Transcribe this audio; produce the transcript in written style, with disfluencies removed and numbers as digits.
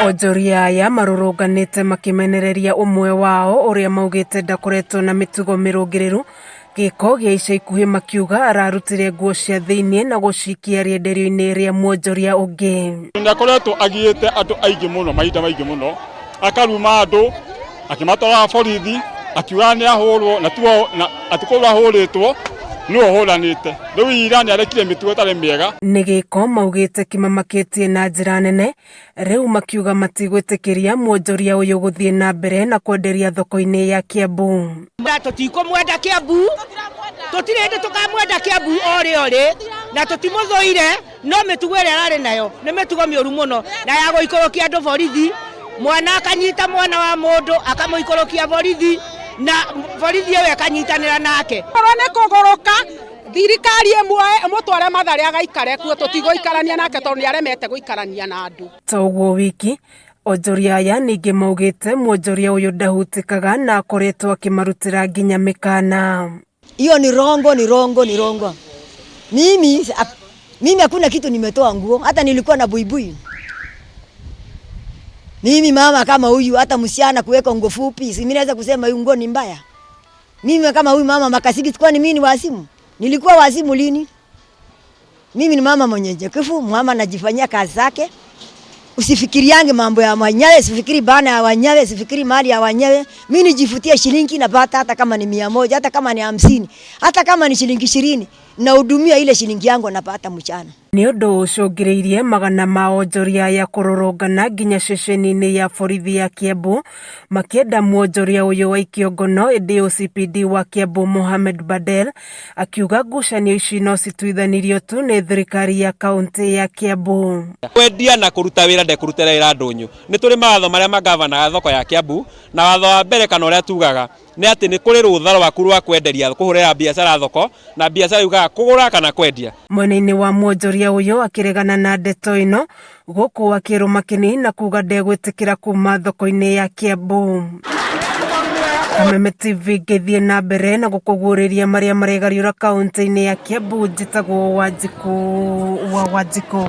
Onjoria aya marũrũnganĩte makimenereria umwe wao uria maugĩte ndakoretwo na mĩtugo mĩrũngĩrĩru, gĩko gĩa ica ikuhĩ makiuga ararutire nguo cia thĩinĩ na gũcikia rĩenderio-inĩ rĩa mwonjoria ũngĩ. Ndakoretwo agĩte andũ aingĩ mũno mahinda maingĩ mũno, akaruma andũ akimatwara borithi akiuga nĩ ahũrwo na tuo atikũrwo ahũrĩtwo no horanite riu ira ni arekire mitugo tare miega ni giko maugite kimamakĩtie na njĩra nene, riu makiuga matigwĩtĩkĩria mwonjoria ũyũ gũthiĩ na mbere na kwenderia thoko-inĩ ya Kiambu. Tutikumwenda Kiambu, tutirende tukamwenda Kiambu ori na tutimuthuire, no mitugo ĩrĩa ararĩ nayo nĩ mitugo mĩũru mũno na ya gũikũrũkia andũ borithi, mwana akanyita mwana wa mũndũ akamũikũrũkia borithi na borithi ĩyo akanyitanĩra nake. Korwo nĩ kũgũrũka thirikari ĩmwe mũtware Mathare agaikare kuo, tũtigũikarania nake tondũ nĩ aremete gũikarania na andũ. Ta ũguo wiki onjoria aya ningĩ maugĩte mwonjoria ũyũ ndahutĩkaga na akoretwo akĩmarutĩra nginya mĩkana. Hiyo ni rongo. Mimi hakuna kitu nimetoa nguo, hata nilikuwa na buibui. Mimi mama kama huyu, hata msichana kuweka nguo fupi, si mimi naweza kusema huyu nguo ni mbaya. Mimi kama huyu mama makasiki, kwani mimi ni wasimu? Nilikuwa wasimu lini? Mimi ni mama mwenye jekefu, mama anajifanyia kazi zake. Usifikiriange mambo ya wanyawe, usifikiri bana ya wanyawe, usifikiri mali ya wanyawe. Mimi nijifutia shilingi napata, hata kama ni 100, hata kama ni 50, hata kama ni shilingi 20, na hudumia ile shilingi yangu napata mchana. Nĩ ũndũ ũcũngĩrĩirie magana ma onjoria ya kũrũrũngana nginya ceceni-inĩ ya borithi ya Kiambu makĩenda mwonjoria ũyũ wa ikiongono ĩndĩ OCPD wa Kiambu Mohamed Badel akiuga ngucanio ici no cituithanirio tu nĩ thirikari ya kaunti ya Kiambu. Kwendia na kũruta wĩra ndekũrutĩra wĩra ndũnyũ. Nĩ tũrĩ mawatho marĩa magavana thoko ya Kiambu, na watho wa mbere kana ũrĩa tugaga nĩ atĩ nĩ kũrĩ rũtha rwaku rwa kwenderia kũhũrĩra biacara thoko, na biacara yugaga kũgũra kana kwendia. Mwena-inĩ wa mwonjoria ũyũ akĩregana na ndeto ĩno, gũkũ akĩrũma kĩnini na kuga ndegwĩtĩkĩra kuma thoko-inĩ ya Kiambu. Kameme TV ngĩthiĩ na mbere na gũkũguũrĩria marĩa maregariũra kaunti-inĩ ya Kiambu, njĩtagwo Wanjikũ wa Wanjikũ.